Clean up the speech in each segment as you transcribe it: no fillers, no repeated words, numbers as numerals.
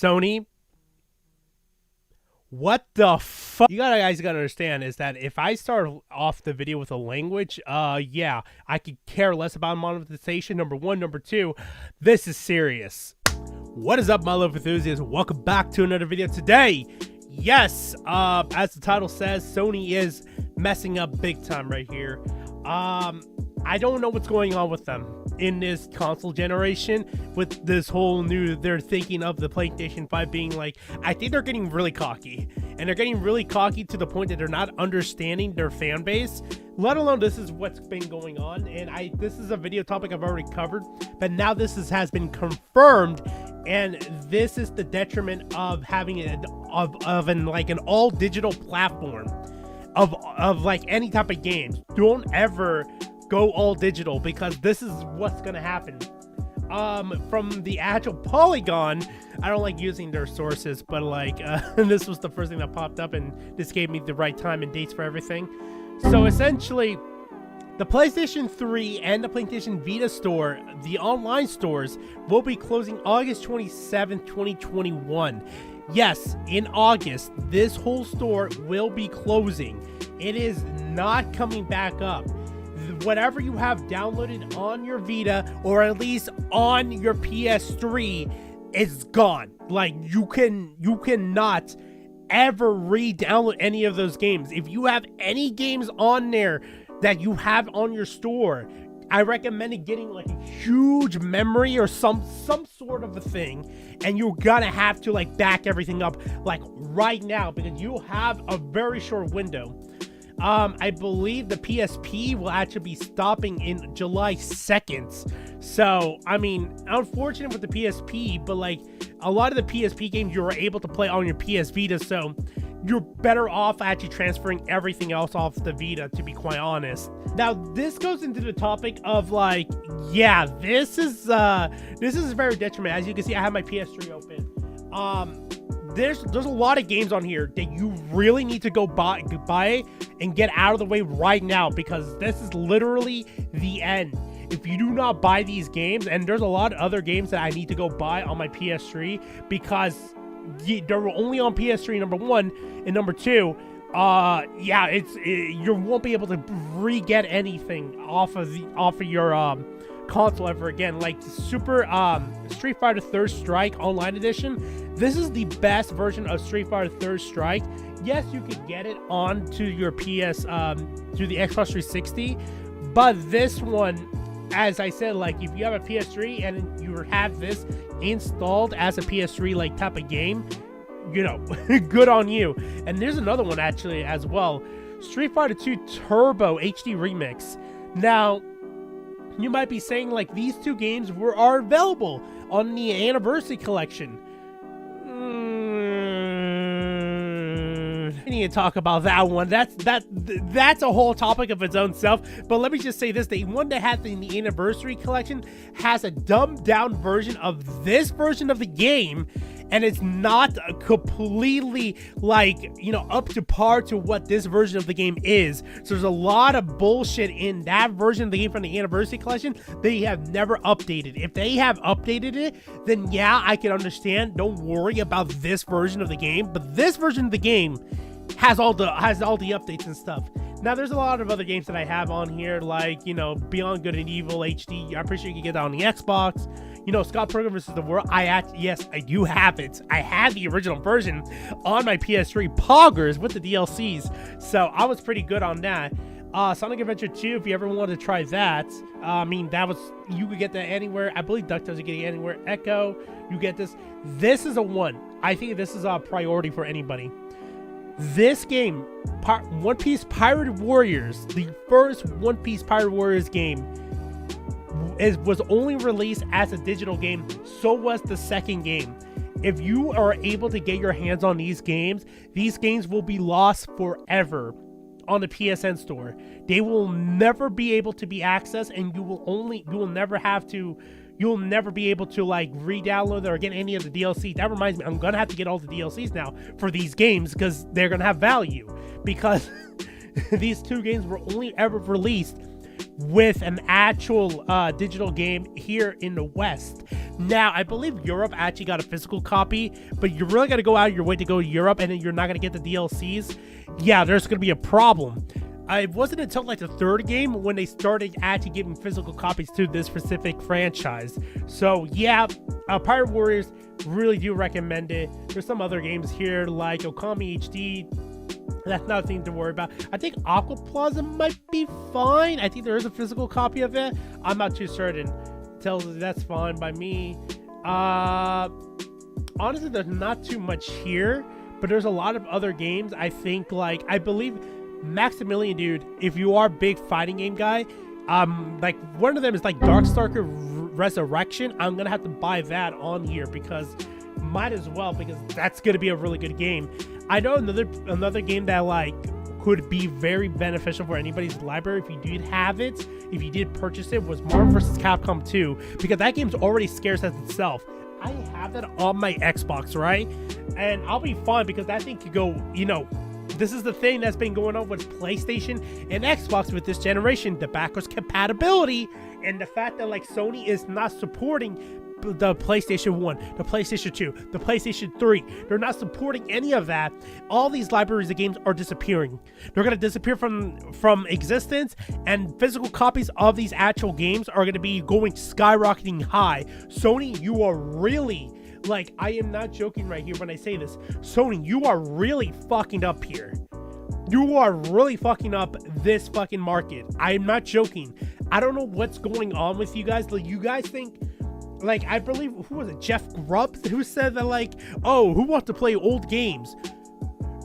Sony, what the fuck? You guys gotta understand is that if I start off the video with a language, yeah, I could care less about monetization, number one. Number two, this is serious. What is up, my love enthusiasts? Welcome back to another video today. Yes, as the title says, Sony is messing up big time right here. I don't know what's going on with them in this console generation with this whole new, they're thinking of the PlayStation 5 being like, I think they're getting really cocky, and they're getting really cocky to the point that they're not understanding their fan base, let alone this is what's been going on. And this is a video topic I've already covered, but now this has been confirmed, and this is the detriment of having an all digital platform of like any type of games. Don't ever go all digital, because this is what's gonna happen. From the actual Polygon, I don't like using their sources, but like this was the first thing that popped up, and this gave me the right time and dates for everything. So essentially, the PlayStation 3 and the PlayStation Vita store, the online stores, will be closing August 27th, 2021. Yes, in August, this whole store will be closing. It is not coming back up. Whatever you have downloaded on your Vita, or at least on your PS3, is gone. Like, you cannot ever re-download any of those games. If you have any games on there that you have on your store, I recommend getting like a huge memory or some sort of a thing, and you're gonna have to like back everything up like right now, because you have a very short window. I believe the PSP will actually be stopping in July 2nd. So, I mean, unfortunate with the PSP, but like a lot of the PSP games you were able to play on your PS Vita, so you're better off actually transferring everything else off the Vita, to be quite honest. Now, this goes into the topic of like, yeah, this is very detrimental. As you can see, I have my PS3 open. There's a lot of games on here that you really need to go buy and get out of the way right now, because this is literally the end. If you do not buy these games, and there's a lot of other games that I need to go buy on my PS3 because they're only on PS3, number one, and number two, yeah, you won't be able to re-get anything off of your console ever again. Like Super Street Fighter Third Strike Online Edition, this is the best version of Street Fighter Third Strike. Yes, you could get it onto your PS through the Xbox 360, but this one, as I said, like if you have a PS3 and you have this installed as a PS3 like type of game, you know, good on you. And there's another one actually as well, Street Fighter 2 Turbo HD Remix. Now, you might be saying like these two games are available on the Anniversary Collection. We need to talk about that one. That's a whole topic of its own self. But let me just say this: the one that has in the Anniversary Collection has a dumbed down version of this version of the game, and it's not completely like, you know, up to par to what this version of the game is. So there's a lot of bullshit in that version of the game from the Anniversary Collection they have never updated. If they have updated it, then yeah, I can understand. Don't worry about this version of the game, but this version of the game has all the updates and stuff. Now, there's a lot of other games that I have on here, like, you know, Beyond Good and Evil HD. I'm pretty sure you can get that on the Xbox. You know, Scott Pilgrim vs. the World. Yes, I do have it. I had the original version on my PS3 Poggers with the DLCs, so I was pretty good on that. Sonic Adventure 2, if you ever wanted to try that, I mean, you could get that anywhere. I believe DuckTales you get it anywhere. Echo, you get this. This is a one. I think this is a priority for anybody. This game, One Piece Pirate Warriors, the first One Piece Pirate Warriors game, was only released as a digital game. So was the second game. If you are able to get your hands on these games will be lost forever on the PSN store. They will never be able to be accessed, and you will never be able to like re-download or get any of the DLC. That reminds me, I'm gonna have to get all the DLCs now for these games, because they're gonna have value, because these two games were only ever released with an actual digital game here in the West. Now, I believe Europe actually got a physical copy, but you're really going to go out of your way to go to Europe and then you're not going to get the DLCs. Yeah, there's going to be a problem. It wasn't until like the third game when they started actually giving physical copies to this specific franchise. So yeah, Pirate Warriors, really do recommend it. There's some other games here like Okami HD. That's nothing to worry about. I think Aqua Plaza might be fine. I think there is a physical copy of it. I'm not too certain. That's fine by me. Honestly, there's not too much here, but there's a lot of other games. I think, like, I believe Maximilian, dude, if you are a big fighting game guy, like one of them is like Darkstalker Resurrection. I'm gonna have to buy that on here because might as well, because that's gonna be a really good game. I know another game that like could be very beneficial for anybody's library if you did have it, if you did purchase it, was Marvel vs. Capcom 2, because that game's already scarce as itself. I have that on my Xbox, right? And I'll be fine because that thing could go, you know, this is the thing that's been going on with PlayStation and Xbox with this generation, the backwards compatibility and the fact that like Sony is not supporting the PlayStation 1, the PlayStation 2, the PlayStation 3. They're not supporting any of that. All these libraries of games are disappearing. They're going to disappear from existence, and physical copies of these actual games are going to be going skyrocketing high. Sony, you are really, like, I am not joking right here when I say this. Sony, you are really fucking up here. You are really fucking up this fucking market. I am not joking. I don't know what's going on with you guys. Like, you guys think, like, I believe, who was it, Jeff Grubb, who said that, like, oh, who wants to play old games?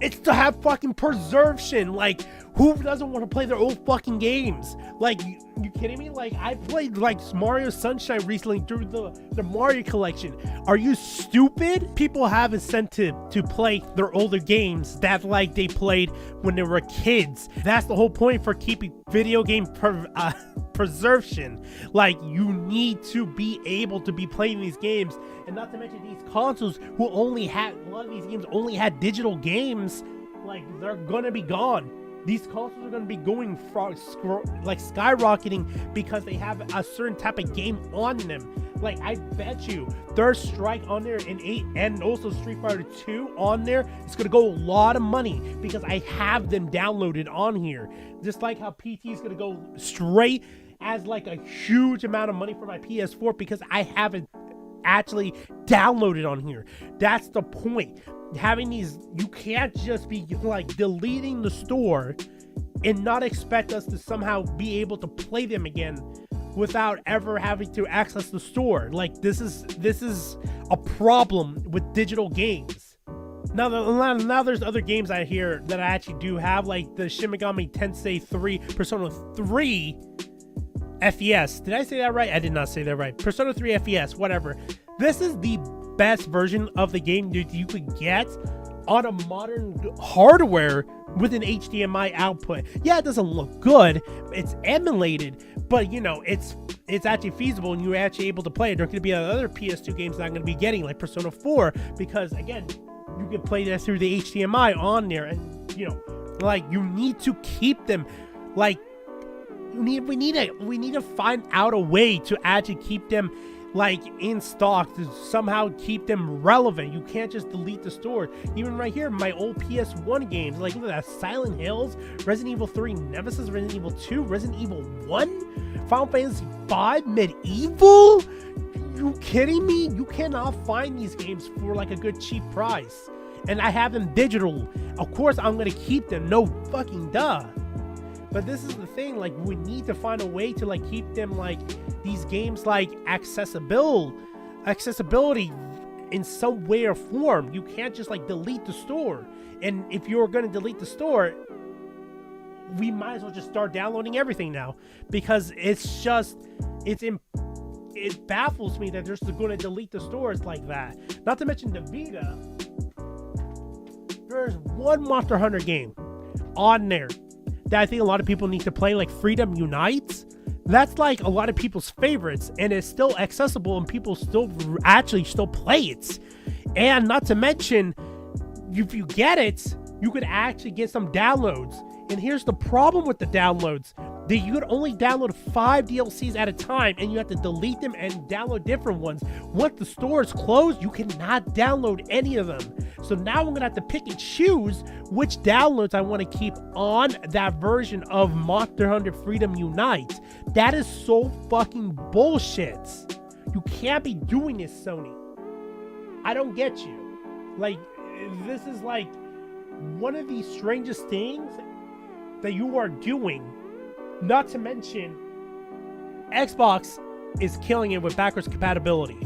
It's to have fucking preservation. Like, who doesn't want to play their old fucking games? Like, you kidding me? Like, I played, like, Mario Sunshine recently through the Mario collection. Are you stupid? People have incentive to play their older games that, like, they played when they were kids. That's the whole point for keeping video game preservation. Like, you need to be able to be playing these games, and not to mention these consoles who only had, a lot of these games only had digital games. Like, they're gonna be gone. These consoles are going to be going like skyrocketing because they have a certain type of game on them. Like, I bet you Third Strike on there in 8 and also Street Fighter 2 on there, it's going to go a lot of money because I have them downloaded on here. Just like how PT is going to go straight as like a huge amount of money for my PS4 because I haven't actually downloaded on here. That's the point. Having these, you can't just be like deleting the store and not expect us to somehow be able to play them again without ever having to access the store. Like, this is a problem with digital games. Now there's other games out here that I actually do have, like the Shin Megami Tensei 3, Persona 3 FES. Did I say that right? I did not say that right. Persona 3 FES, whatever. This is the best version of the game, dude, you could get on a modern hardware with an HDMI output. Yeah, it doesn't look good. It's emulated, but you know, it's actually feasible and you're actually able to play it. There could be other PS2 games that I'm going to be getting, like Persona 4, because again, you can play that through the HDMI on there, and you know, like, you need to keep them, like, we need to find out a way to actually keep them like in stock, to somehow keep them relevant. You can't just delete the store. Even right here, my old PS1 games, like look at that, Silent Hills, Resident Evil 3 Nemesis, Resident Evil 2, Resident Evil 1, Final Fantasy 5 Medieval. You kidding me? You cannot find these games for like a good cheap price, and I have them digital. Of course I'm gonna keep them, no fucking duh. But this is the thing, like, we need to find a way to like keep them, like, these games, like, accessibility in some way or form. You can't just like delete the store. And if you're going to delete the store, we might as well just start downloading everything now, because it's just, it baffles me that they're just going to delete the stores like that. Not to mention the Vita. There's one Monster Hunter game on there that I think a lot of people need to play, like Freedom Unites. That's like a lot of people's favorites, and it's still accessible, and people still play it. And not to mention, if you get it, you could actually get some downloads. And here's the problem with the downloads. that you could only download 5 DLCs at a time, and you have to delete them and download different ones. Once the store is closed, you cannot download any of them. So now I'm gonna have to pick and choose which downloads I want to keep on that version of Monster Hunter Freedom Unite. That is so fucking bullshit. You can't be doing this, Sony. I don't get you. Like, this is like one of the strangest things that you are doing. Not to mention, Xbox is killing it with backwards compatibility.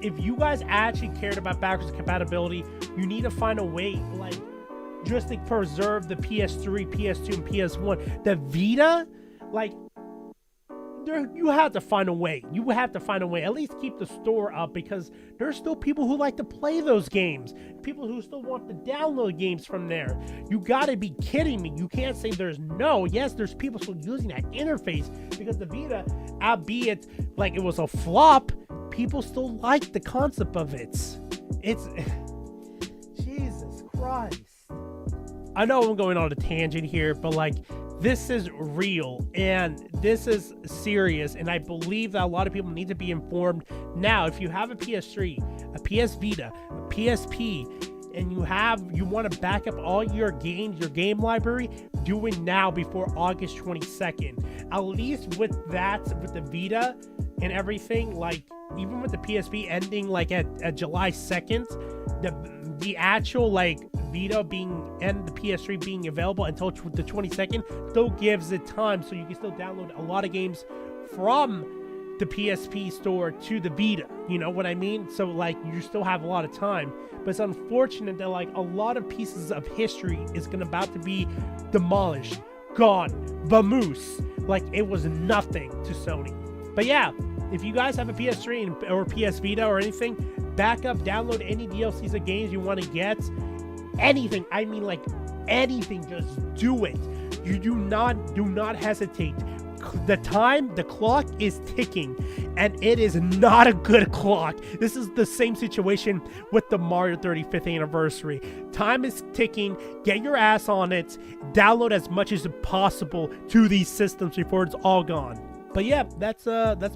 If you guys actually cared about backwards compatibility, you need to find a way, like, just to preserve the PS3, PS2, and PS1. The Vita, like, you have to find a way. You have to find a way. At least keep the store up, because there's still people who like to play those games. People who still want to download games from there. You gotta be kidding me. You can't say there's no. Yes, there's people still using that interface, because the Vita, albeit like it was a flop, people still like the concept of it. It's Jesus Christ. I know I'm going on a tangent here, but like, this is real and this is serious, and I believe that a lot of people need to be informed now. If you have a PS3, a PS Vita, a PSP, and you want to back up all your games, your game library, do it now before August 22nd. At least with that, with the Vita and everything, like even with the PSP ending like at July 2nd, the actual like Vita being and the PS3 being available until the 22nd still gives it time, so you can still download a lot of games from the PSP store to the Vita. You know what I mean? So like, you still have a lot of time. But it's unfortunate that like a lot of pieces of history is about to be demolished, gone, vamoose, like it was nothing to Sony. But yeah, if you guys have a PS3 or PS Vita or anything, back up, download any DLCs of games you want to get. Anything, I mean like anything, just do it. You do not hesitate. The clock is ticking, and it is not a good clock. This is the same situation with the Mario 35th anniversary. Time is ticking. Get your ass on it. Download as much as possible to these systems before it's all gone. But yeah, that's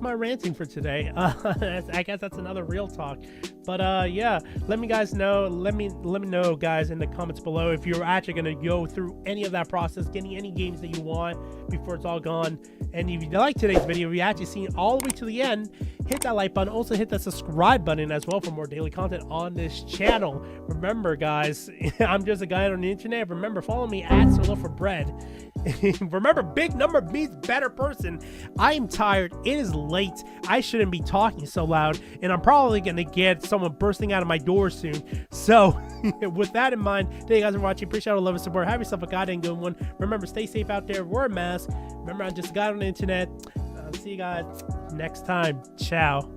my ranting for today. I guess that's another real talk. But yeah, let me know, guys, in the comments below if you're actually gonna go through any of that process, getting any games that you want before it's all gone. And if you like today's video, if you actually seen all the way to the end, hit that like button. Also hit that subscribe button as well for more daily content on this channel. Remember, guys, I'm just a guy on the internet. Remember, follow me at Solo for Bread. Remember, big number means better person. I am tired. It is late. I shouldn't be talking so loud, and I'm probably gonna get someone bursting out of my door soon. So with that in mind, thank you guys for watching. Appreciate all the love and support. Have yourself a goddamn good one. Remember, stay safe out there. Wear a mask. Remember, I'm just a guy on the internet. See you guys next time. Ciao.